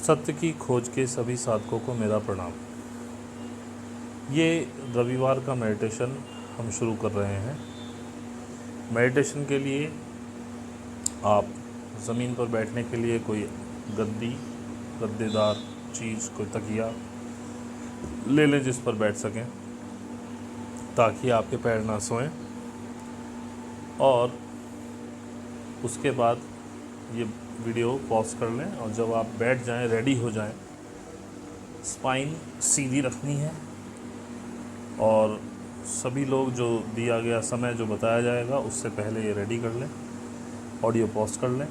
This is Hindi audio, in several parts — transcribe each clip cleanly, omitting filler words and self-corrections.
सत्य की खोज के सभी साधकों को मेरा प्रणाम। ये रविवार का मेडिटेशन हम शुरू कर रहे हैं। मेडिटेशन के लिए आप ज़मीन पर बैठने के लिए कोई गद्देदार चीज़, कोई तकिया ले लें जिस पर बैठ सकें, ताकि आपके पैर ना सोएं। और उसके बाद ये वीडियो पॉज कर लें और जब आप बैठ जाएं, रेडी हो जाएं, स्पाइन सीधी रखनी है और सभी लोग जो दिया गया समय जो बताया जाएगा उससे पहले ये रेडी कर लें, ऑडियो पॉज कर लें।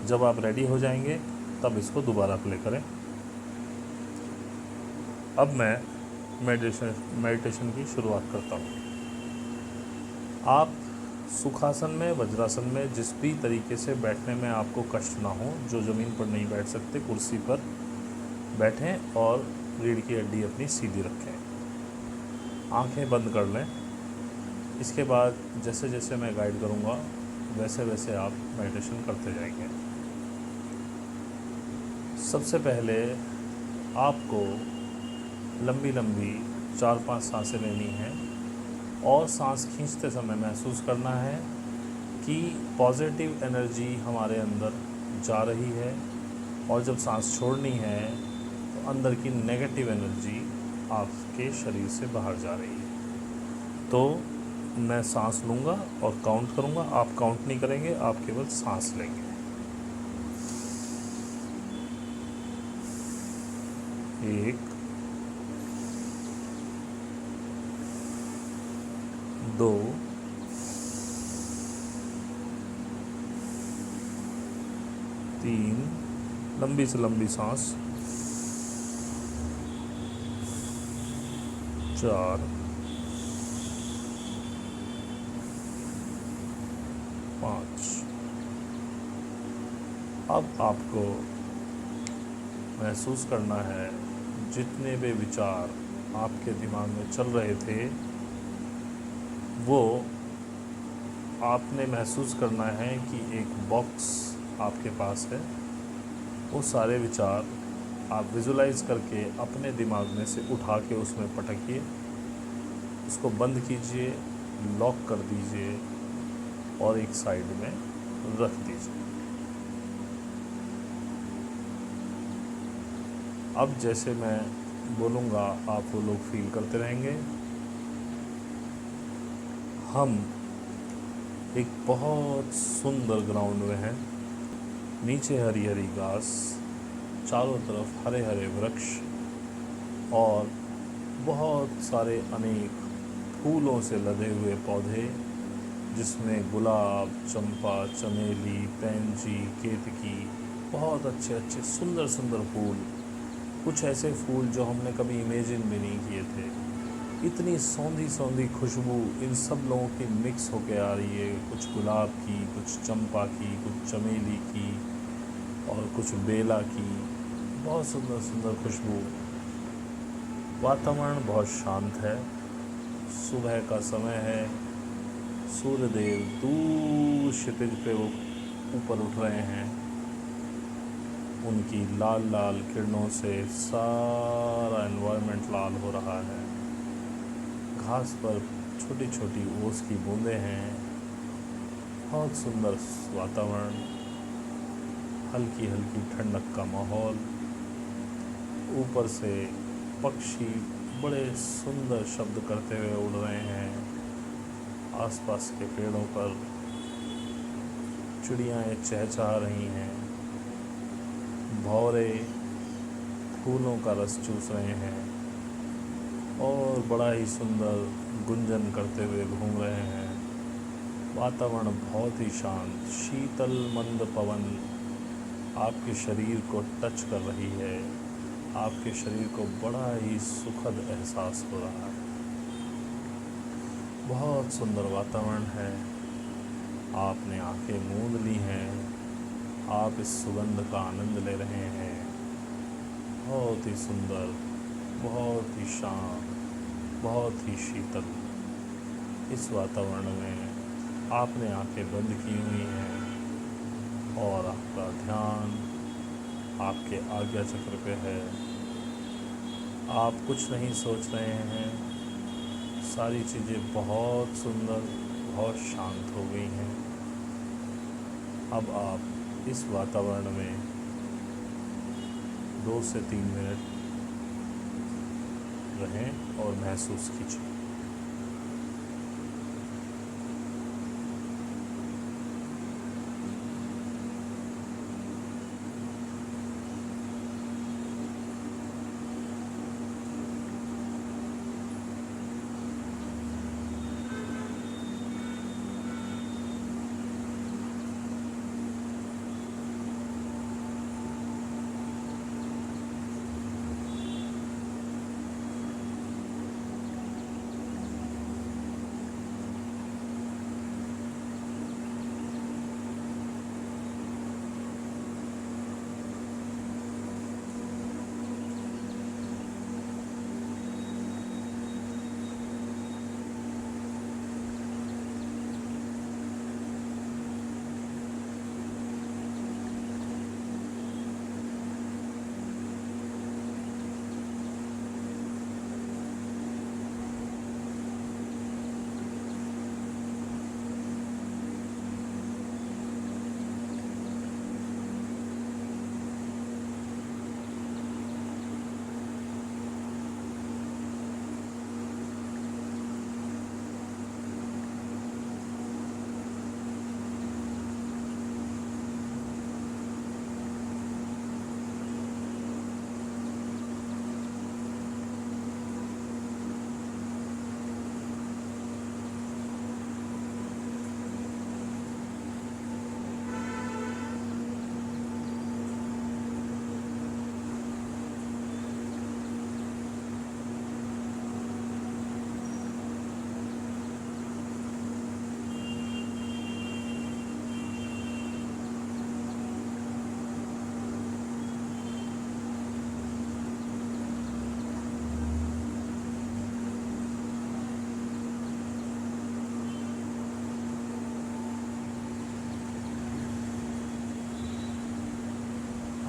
जब आप रेडी हो जाएंगे तब इसको दोबारा प्ले करें। अब मैं मेडिटेशन की शुरुआत करता हूँ। आप सुखासन में, वज्रासन में, जिस भी तरीके से बैठने में आपको कष्ट ना हो, जो ज़मीन पर नहीं बैठ सकते, कुर्सी पर बैठें और रीढ़ की हड्डी अपनी सीधी रखें। आंखें बंद कर लें। इसके बाद जैसे जैसे मैं गाइड करूँगा वैसे वैसे आप मेडिटेशन करते जाएंगे। सबसे पहले आपको लंबी लंबी 4-5 सांसें लेनी हैं और सांस खींचते समय महसूस करना है कि पॉजिटिव एनर्जी हमारे अंदर जा रही है, और जब सांस छोड़नी है तो अंदर की नेगेटिव एनर्जी आपके शरीर से बाहर जा रही है। तो मैं सांस लूँगा और काउंट करूँगा। आप काउंट नहीं करेंगे, आप केवल सांस लेंगे। 1, 2, 3, लंबी से लंबी सांस, 4, 5। अब आपको महसूस करना है जितने भी विचार आपके दिमाग में चल रहे थे वो आपने महसूस करना है कि एक बॉक्स आपके पास है। वो सारे विचार आप विजुलाइज करके अपने दिमाग में से उठा के उसमें पटकिए, उसको बंद कीजिए, लॉक कर दीजिए और एक साइड में रख दीजिए। अब जैसे मैं बोलूँगा आप वो लोग फील करते रहेंगे। हम एक बहुत सुंदर ग्राउंड में हैं। नीचे हरी हरी घास, चारों तरफ हरे हरे वृक्ष और बहुत सारे अनेक फूलों से लदे हुए पौधे, जिसमें गुलाब, चंपा, चमेली, पैंजी, केतकी, बहुत अच्छे अच्छे सुंदर सुंदर फूल, कुछ ऐसे फूल जो हमने कभी इमेजिन भी नहीं किए थे। इतनी सौंधी सौंधी खुशबू इन सब लोगों की मिक्स होके आ रही है, कुछ गुलाब की, कुछ चंपा की, कुछ चमेली की और कुछ बेला की। बहुत सुंदर सुंदर खुशबू। वातावरण बहुत शांत है। सुबह का समय है। सूर्यदेव दूर क्षितिज पे वो ऊपर उठ रहे हैं। उनकी लाल लाल किरणों से सारा एनवायरनमेंट लाल हो रहा है। घास पर छोटी छोटी ओस की बूंदें हैं। बहुत सुंदर वातावरण, हल्की हल्की ठंडक का माहौल। ऊपर से पक्षी बड़े सुंदर शब्द करते हुए उड़ रहे हैं। आसपास के पेड़ों पर चिड़ियाएँ चहचहा रही हैं। भौरे फूलों का रस चूस रहे हैं और बड़ा ही सुंदर गुंजन करते हुए घूम रहे हैं। वातावरण बहुत ही शांत, शीतल मंद पवन आपके शरीर को टच कर रही है। आपके शरीर को बड़ा ही सुखद एहसास हो रहा है। बहुत सुंदर वातावरण है। आपने आंखें मूंद ली हैं। आप इस सुगंध का आनंद ले रहे हैं। बहुत ही सुंदर, बहुत ही शांत, बहुत ही शीतल। इस वातावरण में आपने आंखें बंद की हुई हैं और आपका ध्यान आपके आज्ञा चक्र पे है। आप कुछ नहीं सोच रहे हैं, सारी चीज़ें बहुत सुंदर, बहुत शांत हो गई हैं। अब आप इस वातावरण में 2 से 3 मिनट रहें और महसूस कीजिए।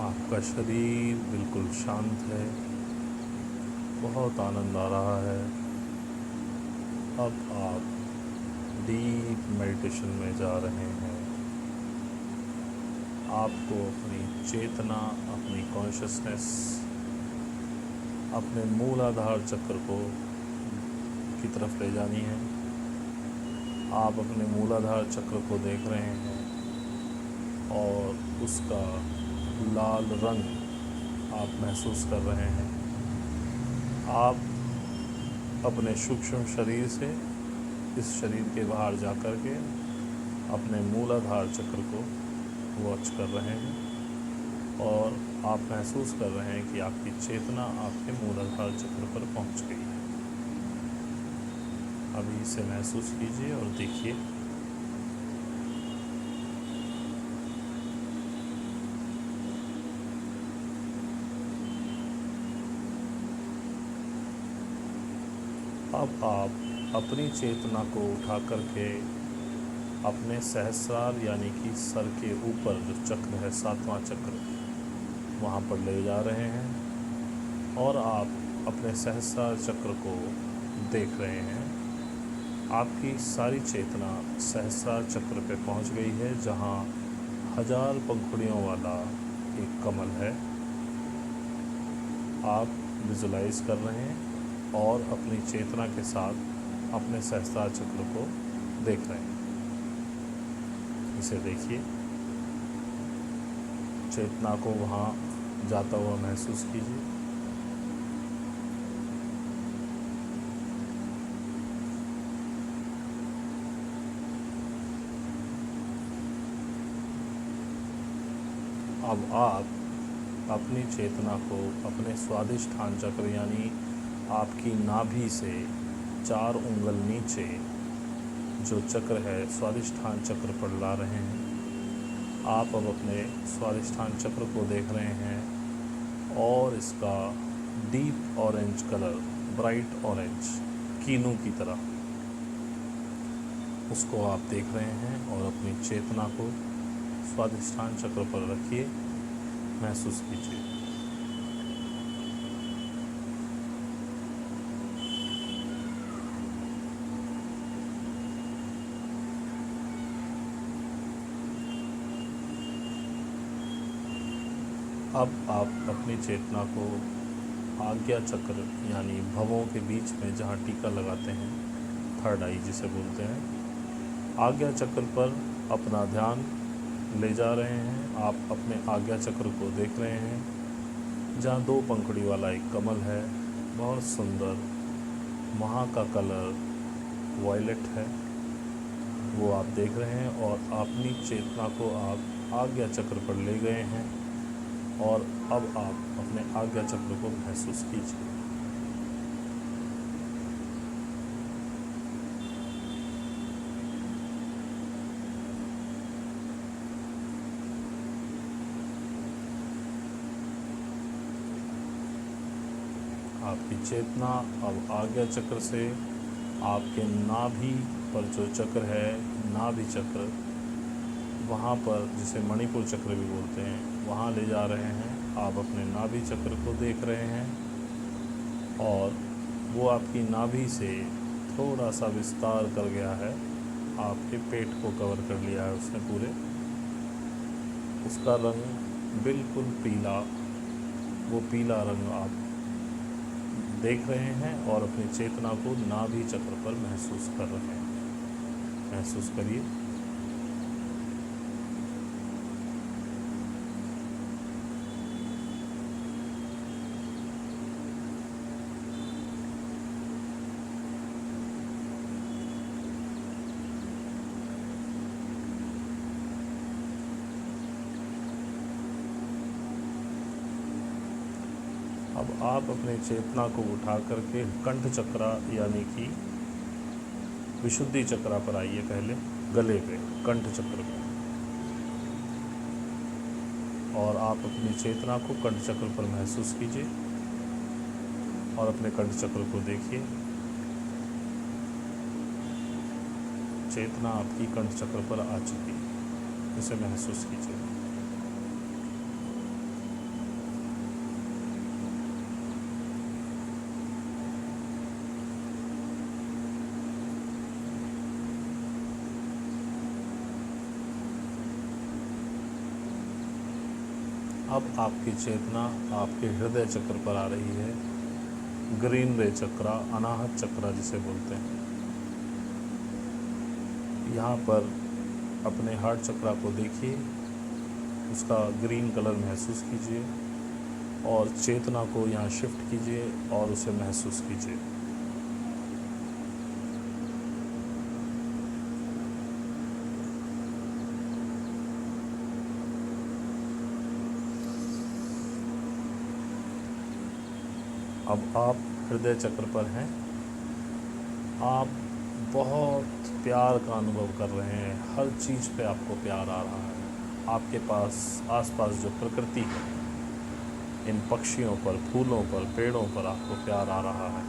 आपका शरीर बिल्कुल शांत है, बहुत आनंद आ रहा है। अब आप डीप मेडिटेशन में जा रहे हैं। आपको अपनी चेतना, अपनी कॉन्शियसनेस अपने मूलाधार चक्र की तरफ ले जानी है। आप अपने मूलाधार चक्र को देख रहे हैं और उसका लाल रंग आप महसूस कर रहे हैं। आप अपने सूक्ष्म शरीर से इस शरीर के बाहर जा कर के अपने मूलाधार चक्र को वॉच कर रहे हैं और आप महसूस कर रहे हैं कि आपकी चेतना आपके मूलाधार चक्र पर पहुंच गई है। अभी इसे महसूस कीजिए और देखिए। अब आप अपनी चेतना को उठा करके अपने सहस्रार यानी कि सर के ऊपर जो चक्र है, 7वां चक्र, वहाँ पर ले जा रहे हैं और आप अपने सहस्रार चक्र को देख रहे हैं। आपकी सारी चेतना सहस्रार चक्र पे पहुँच गई है, जहाँ 1000 पंखुड़ियों वाला एक कमल है। आप विजुलाइज कर रहे हैं और अपनी चेतना के साथ अपने सहस्रार चक्र को देख रहे हैं। इसे देखिए, चेतना को वहाँ जाता हुआ महसूस कीजिए। अब आप अपनी चेतना को अपने स्वादिष्ठान चक्र यानी आपकी नाभि से 4 उंगल नीचे जो चक्र है, स्वादिष्ठान चक्र पर ला रहे हैं। आप अब अपने स्वादिष्ठान चक्र को देख रहे हैं और इसका deep orange colour, bright orange, kinnow की तरह, उसको आप देख रहे हैं और अपनी चेतना को स्वादिष्ठान चक्र पर रखिए महसूस कीजिए। अब आप अपनी चेतना को आज्ञा चक्र यानी भवों के बीच में जहाँ टीका लगाते हैं, थर्ड आई जिसे बोलते हैं, आज्ञा चक्र पर अपना ध्यान ले जा रहे हैं। आप अपने आज्ञा चक्र को देख रहे हैं जहाँ 2 पंखुड़ी वाला एक कमल है, बहुत सुंदर। वहाँ का कलर वॉयलेट है, वो आप देख रहे हैं और अपनी चेतना को आप आज्ञा चक्र पर ले गए हैं और अब आप अपने आज्ञा चक्र को महसूस कीजिए। आपकी चेतना अब आज्ञा चक्र से आपके नाभि पर जो चक्र है, नाभि चक्र, वहाँ पर जिसे मणिपुर चक्र भी बोलते हैं, वहाँ ले जा रहे हैं। आप अपने नाभि चक्र को देख रहे हैं और वो आपकी नाभि से थोड़ा सा विस्तार कर गया है, आपके पेट को कवर कर लिया है उसने पूरे। उसका रंग बिल्कुल पीला, वो पीला रंग आप देख रहे हैं और अपनी चेतना को नाभि चक्र पर महसूस कर रहे हैं। महसूस करिए। अब आप अपने चेतना को उठा करके कंठ चक्रा यानी कि विशुद्धि चक्रा पर आइए। पहले गले पे, कंठ चक्र पे, और आप अपनी चेतना को कंठ चक्र पर महसूस कीजिए और अपने कंठ चक्र को देखिए। चेतना आपकी कंठ चक्र पर आ चुकी है, इसे महसूस कीजिए। अब आपकी चेतना आपके हृदय चक्र पर आ रही है, ग्रीन रे चक्रा, अनाहत चक्रा जिसे बोलते हैं। यहाँ पर अपने हार्ट चक्रा को देखिए, उसका ग्रीन कलर महसूस कीजिए और चेतना को यहाँ शिफ्ट कीजिए और उसे महसूस कीजिए। अब आप हृदय चक्र पर हैं। आप बहुत प्यार का अनुभव कर रहे हैं, हर चीज़ पे आपको प्यार आ रहा है। आपके पास आसपास जो प्रकृति है, इन पक्षियों पर, फूलों पर, पेड़ों पर आपको प्यार आ रहा है।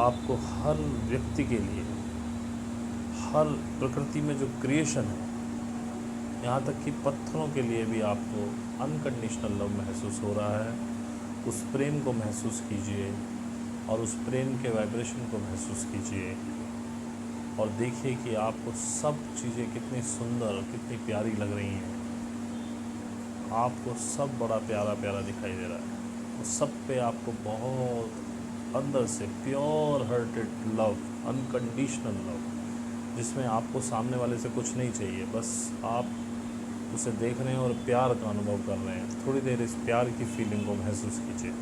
आपको हर व्यक्ति के लिए, हर प्रकृति में जो क्रिएशन है, यहाँ तक कि पत्थरों के लिए भी आपको अनकंडीशनल लव महसूस हो रहा है। उस प्रेम को महसूस कीजिए और उस प्रेम के वाइब्रेशन को महसूस कीजिए और देखिए कि आपको सब चीज़ें कितनी सुंदर, कितनी प्यारी लग रही हैं। आपको सब बड़ा प्यारा प्यारा दिखाई दे रहा है। उस सब पे आपको बहुत अंदर से pure hearted love, unconditional love, जिसमें आपको सामने वाले से कुछ नहीं चाहिए, बस आप उसे देख रहे हैं और प्यार का अनुभव कर रहे हैं। थोड़ी देर इस प्यार की फीलिंग को महसूस कीजिए।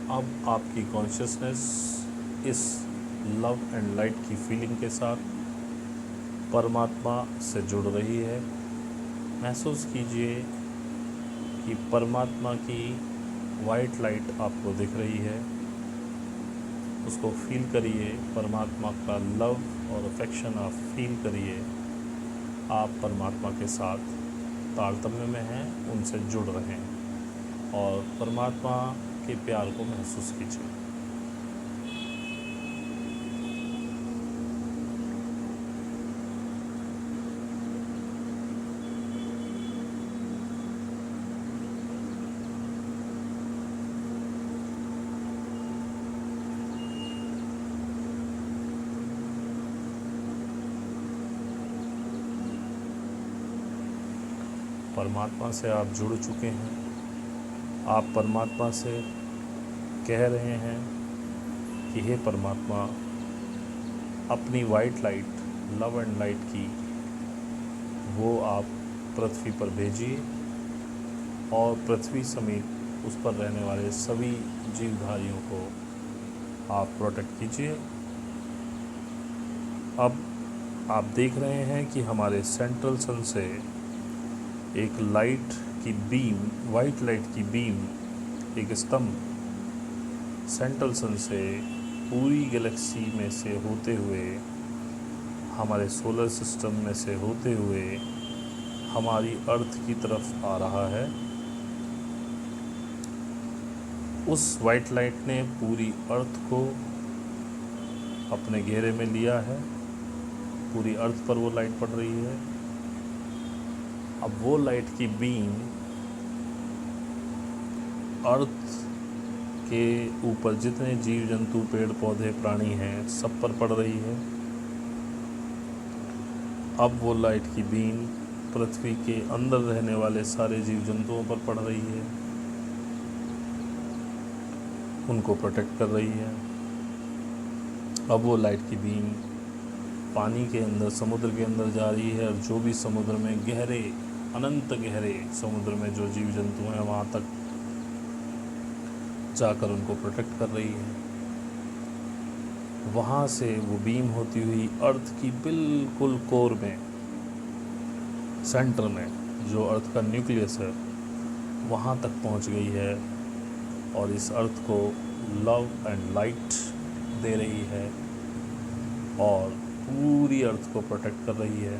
अब आपकी कॉन्शियसनेस इस लव एंड लाइट की फीलिंग के साथ परमात्मा से जुड़ रही है। महसूस कीजिए कि परमात्मा की वाइट लाइट आपको दिख रही है, उसको फील करिए। परमात्मा का लव और अफेक्शन आप फील करिए। आप परमात्मा के साथ तारतम्य में हैं, उनसे जुड़ रहे हैं और परमात्मा के प्यार को महसूस कीजिए। परमात्मा से आप जुड़ चुके हैं। आप परमात्मा से कह रहे हैं कि हे परमात्मा, अपनी white light, love and light की वो आप पृथ्वी पर भेजिए और पृथ्वी समेत उस पर रहने वाले सभी जीवधारियों को आप प्रोटेक्ट कीजिए। अब आप देख रहे हैं कि हमारे सेंट्रल सन से एक लाइट की बीम, वाइट लाइट की बीम, एक स्तंभ सेंट्रल सन से पूरी गैलेक्सी में से होते हुए, हमारे सोलर सिस्टम में से होते हुए हमारी अर्थ की तरफ आ रहा है। उस वाइट लाइट ने पूरी अर्थ को अपने घेरे में लिया है। पूरी अर्थ पर वो लाइट पड़ रही है। अब वो लाइट की बीम अर्थ के ऊपर जितने जीव जंतु, पेड़ पौधे, प्राणी हैं, सब पर पड़ रही है। अब वो लाइट की बीम पृथ्वी के अंदर रहने वाले सारे जीव जंतुओं पर पड़ रही है, उनको प्रोटेक्ट कर रही है। अब वो लाइट की बीम पानी के अंदर, समुद्र के अंदर जा रही है और जो भी समुद्र में गहरे, अनंत गहरे समुद्र में जो जीव जंतु हैं वहाँ तक जाकर उनको प्रोटेक्ट कर रही है। वहाँ से वो बीम होती हुई अर्थ की बिल्कुल कोर में, सेंटर में, जो अर्थ का न्यूक्लियस है, वहाँ तक पहुँच गई है और इस अर्थ को लव एंड लाइट दे रही है और पूरी अर्थ को प्रोटेक्ट कर रही है।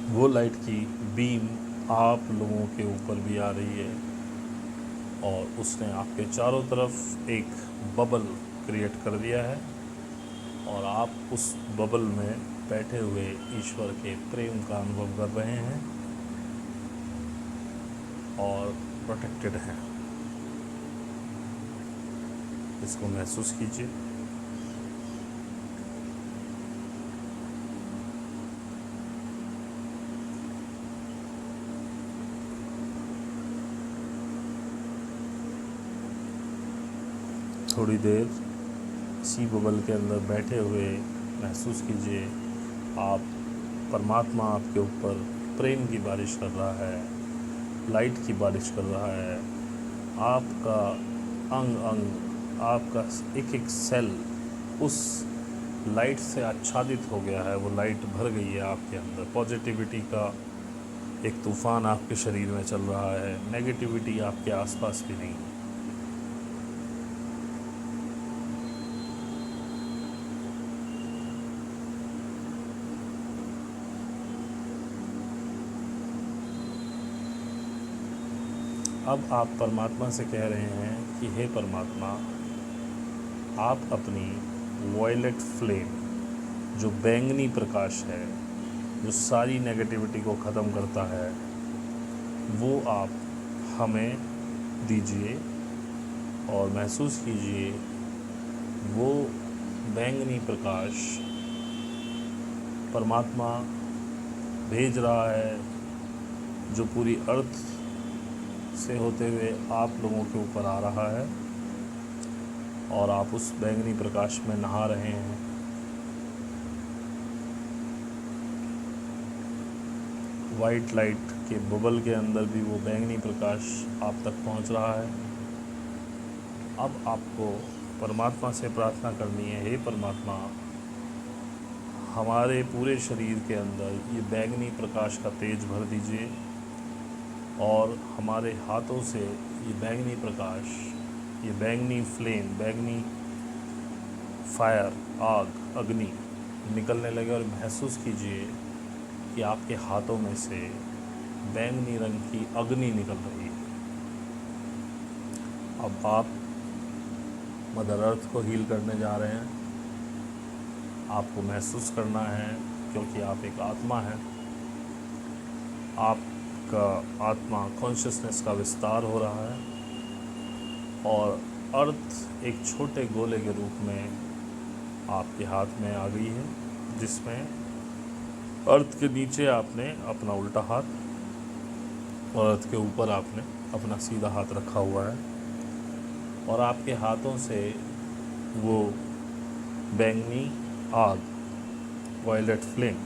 वो लाइट की बीम आप लोगों के ऊपर भी आ रही है और उसने आपके चारों तरफ एक बबल क्रिएट कर दिया है और आप उस बबल में बैठे हुए ईश्वर के प्रेम का अनुभव कर रहे हैं और प्रोटेक्टेड हैं। इसको महसूस कीजिए। थोड़ी देर इसी बबल के अंदर बैठे हुए महसूस कीजिए आप, परमात्मा आपके ऊपर प्रेम की बारिश कर रहा है, लाइट की बारिश कर रहा है। आपका अंग अंग, आपका एक एक सेल उस लाइट से आच्छादित हो गया है। वो लाइट भर गई है आपके अंदर। पॉजिटिविटी का एक तूफ़ान आपके शरीर में चल रहा है। नेगेटिविटी आपके आसपास भी नहीं। अब आप परमात्मा से कह रहे हैं कि हे परमात्मा, आप अपनी वॉयलेट फ्लेम, जो बैंगनी प्रकाश है, जो सारी नेगेटिविटी को ख़त्म करता है, वो आप हमें दीजिए और महसूस कीजिए वो बैंगनी प्रकाश परमात्मा भेज रहा है, जो पूरी अर्थ से होते हुए आप लोगों के ऊपर आ रहा है और आप उस बैंगनी प्रकाश में नहा रहे हैं। वाइट लाइट के बबल के अंदर भी वो बैंगनी प्रकाश आप तक पहुंच रहा है। अब आपको परमात्मा से प्रार्थना करनी है, हे परमात्मा, हमारे पूरे शरीर के अंदर ये बैंगनी प्रकाश का तेज भर दीजिए और हमारे हाथों से ये बैंगनी प्रकाश, ये बैंगनी फ्लेम, बैंगनी फायर, आग, अग्नि निकलने लगे और महसूस कीजिए कि आपके हाथों में से बैंगनी रंग की अग्नि निकल रही है। अब आप मदर अर्थ को हील करने जा रहे हैं। आपको महसूस करना है, क्योंकि आप एक आत्मा हैं, आपका आत्मा कॉन्शियसनेस का विस्तार हो रहा है और अर्थ एक छोटे गोले के रूप में आपके हाथ में आ गई है, जिसमें अर्थ के नीचे आपने अपना उल्टा हाथ और अर्थ के ऊपर आपने अपना सीधा हाथ रखा हुआ है और आपके हाथों से वो बैंगनी आग, वायलेट फ्लेम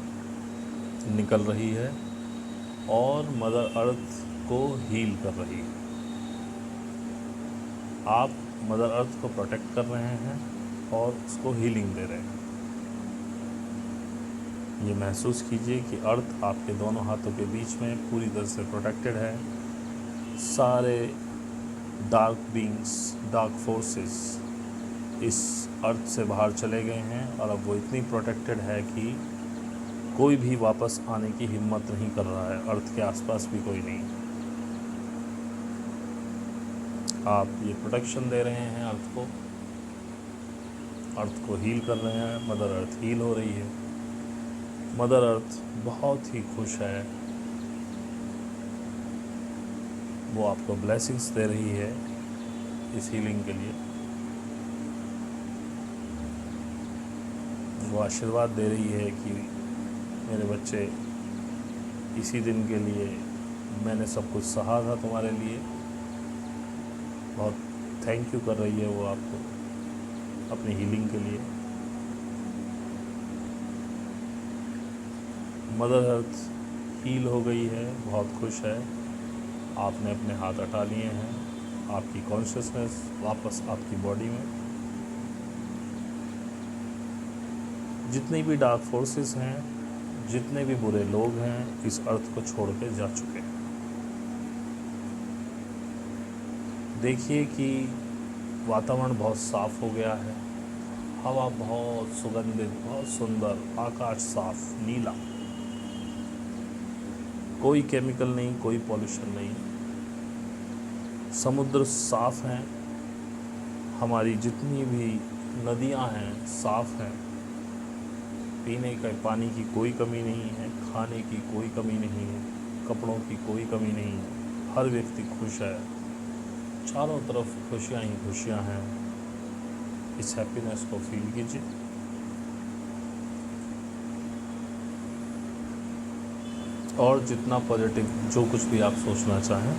निकल रही है और मदर अर्थ को हील कर रही है। आप मदर अर्थ को प्रोटेक्ट कर रहे हैं और उसको हीलिंग दे रहे हैं। ये महसूस कीजिए कि अर्थ आपके दोनों हाथों के बीच में पूरी तरह से प्रोटेक्टेड है। सारे डार्क बीइंग्स, डार्क फोर्सेस इस अर्थ से बाहर चले गए हैं और अब वो इतनी प्रोटेक्टेड है कि कोई भी वापस आने की हिम्मत नहीं कर रहा है। अर्थ के आसपास भी कोई नहीं। आप ये प्रोटेक्शन दे रहे हैं अर्थ को हील कर रहे हैं। मदर अर्थ हील हो रही है। मदर अर्थ बहुत ही खुश है। वो आपको ब्लेसिंग्स दे रही है इस हीलिंग के लिए। वो आशीर्वाद दे रही है कि मेरे बच्चे, इसी दिन के लिए मैंने सब कुछ सहा था तुम्हारे लिए। बहुत थैंक यू कर रही है वो आपको अपनी हीलिंग के लिए। मदर अर्थ हील हो गई है, बहुत खुश है। आपने अपने हाथ हटा लिए हैं। आपकी कॉन्शियसनेस वापस आपकी बॉडी में। जितनी भी डार्क फोर्सेस हैं, जितने भी बुरे लोग हैं, इस अर्थ को छोड़ के जा चुके हैं। देखिए कि वातावरण बहुत साफ हो गया है। हवा बहुत सुगंधित, बहुत सुंदर, आकाश साफ नीला, कोई केमिकल नहीं, कोई पॉल्यूशन नहीं। समुद्र साफ हैं। हमारी जितनी भी नदियां हैं साफ हैं। पीने के पानी की कोई कमी नहीं है, खाने की कोई कमी नहीं है, कपड़ों की कोई कमी नहीं है। हर व्यक्ति खुश है। चारों तरफ खुशियाँ ही खुशियाँ हैं। इस हैप्पीनेस को फील कीजिए। और जितना पॉजिटिव जो कुछ भी आप सोचना चाहें,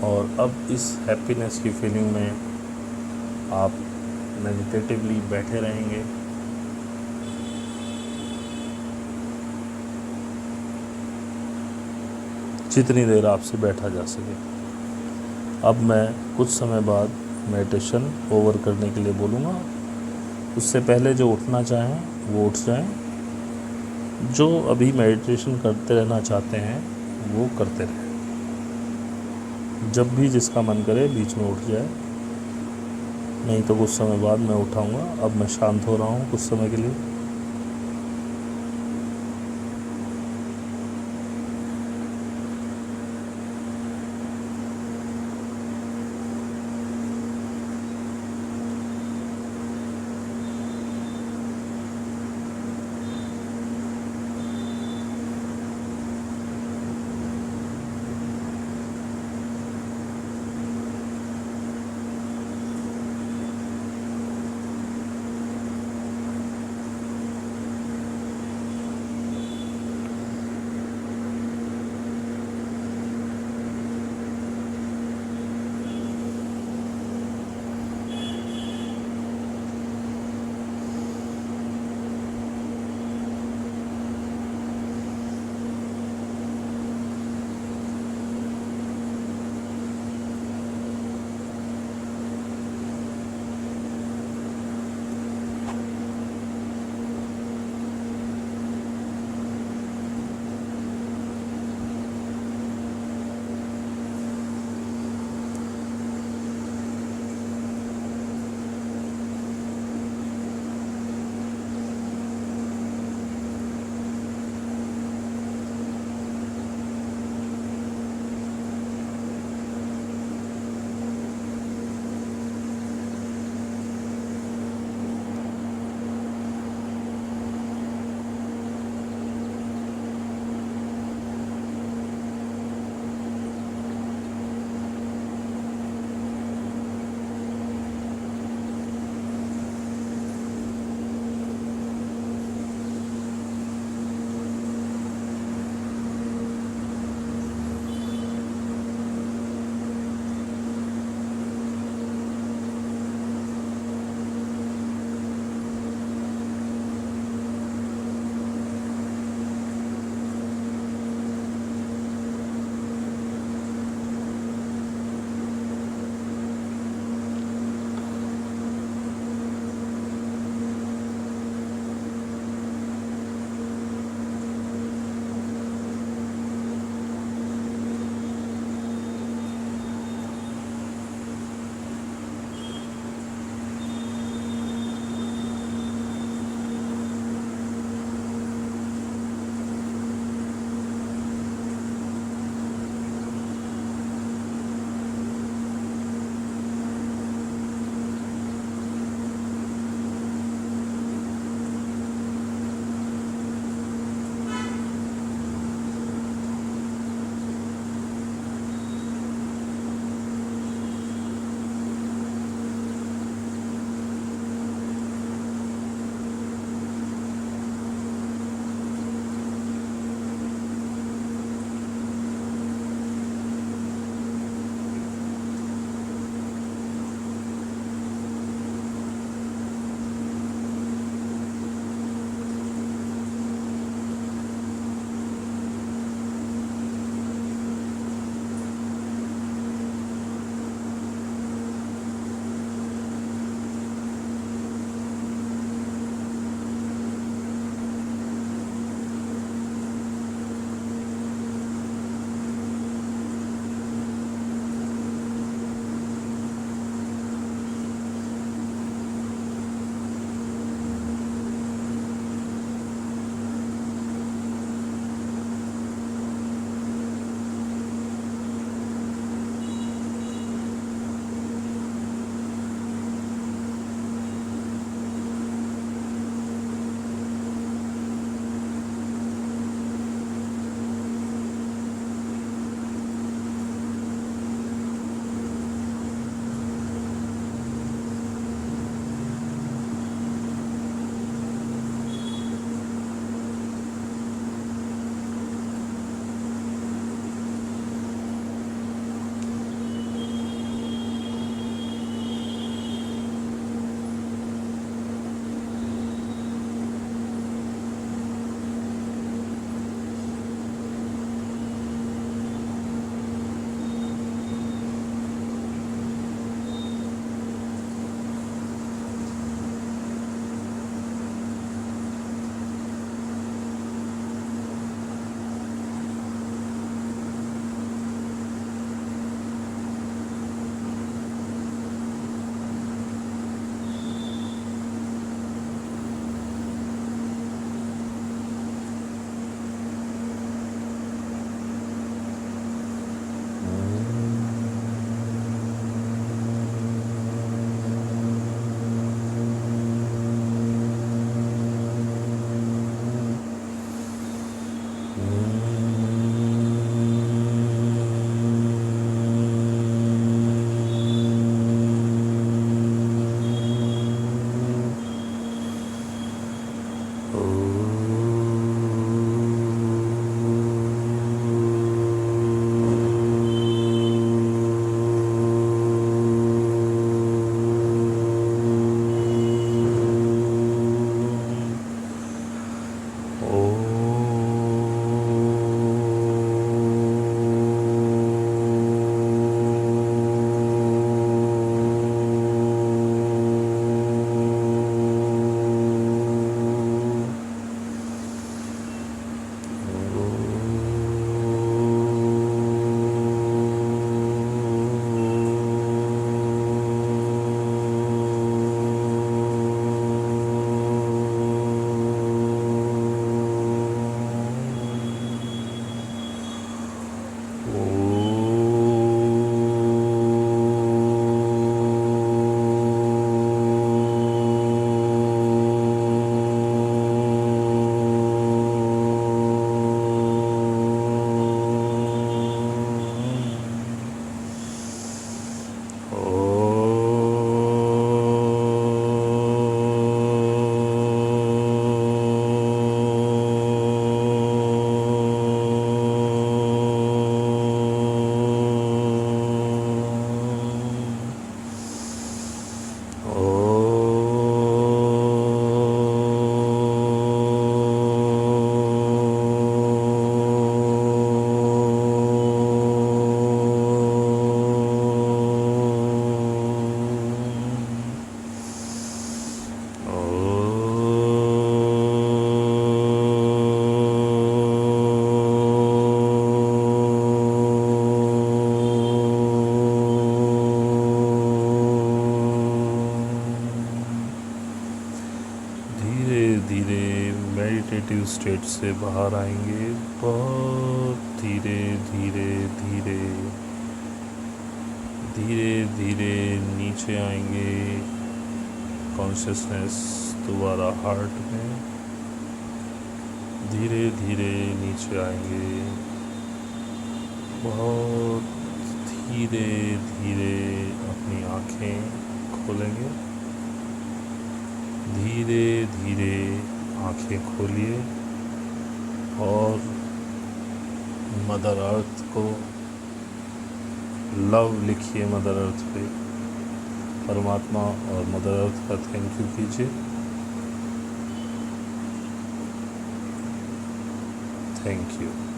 और अब इस हैप्पीनेस की फीलिंग में आप मेडिटेटिवली बैठे रहेंगे। जितनी देर आपसे बैठा जा सके। अब मैं कुछ समय बाद मेडिटेशन ओवर करने के लिए बोलूँगा। उससे पहले जो उठना चाहें वो उठ जाएं। जो अभी मेडिटेशन करते रहना चाहते हैं वो करते रहें। जब भी जिसका मन करे बीच में उठ जाए, नहीं तो कुछ समय बाद मैं उठाऊँगा। अब मैं शांत हो रहा हूँ कुछ समय के लिए। से बाहर आएंगे, बहुत धीरे धीरे धीरे धीरे धीरे नीचे आएंगे। कॉन्शियसनेस दोबारा हार्ट में, धीरे धीरे नीचे आएंगे, बहुत धीरे धीरे अपनी आँखें खोलेंगे। धीरे धीरे आँखें खोलिए और मदर अर्थ को लव लिखिए। मदर अर्थ पे परमात्मा और मदर अर्थ का थैंक यू कीजिए। Thank you.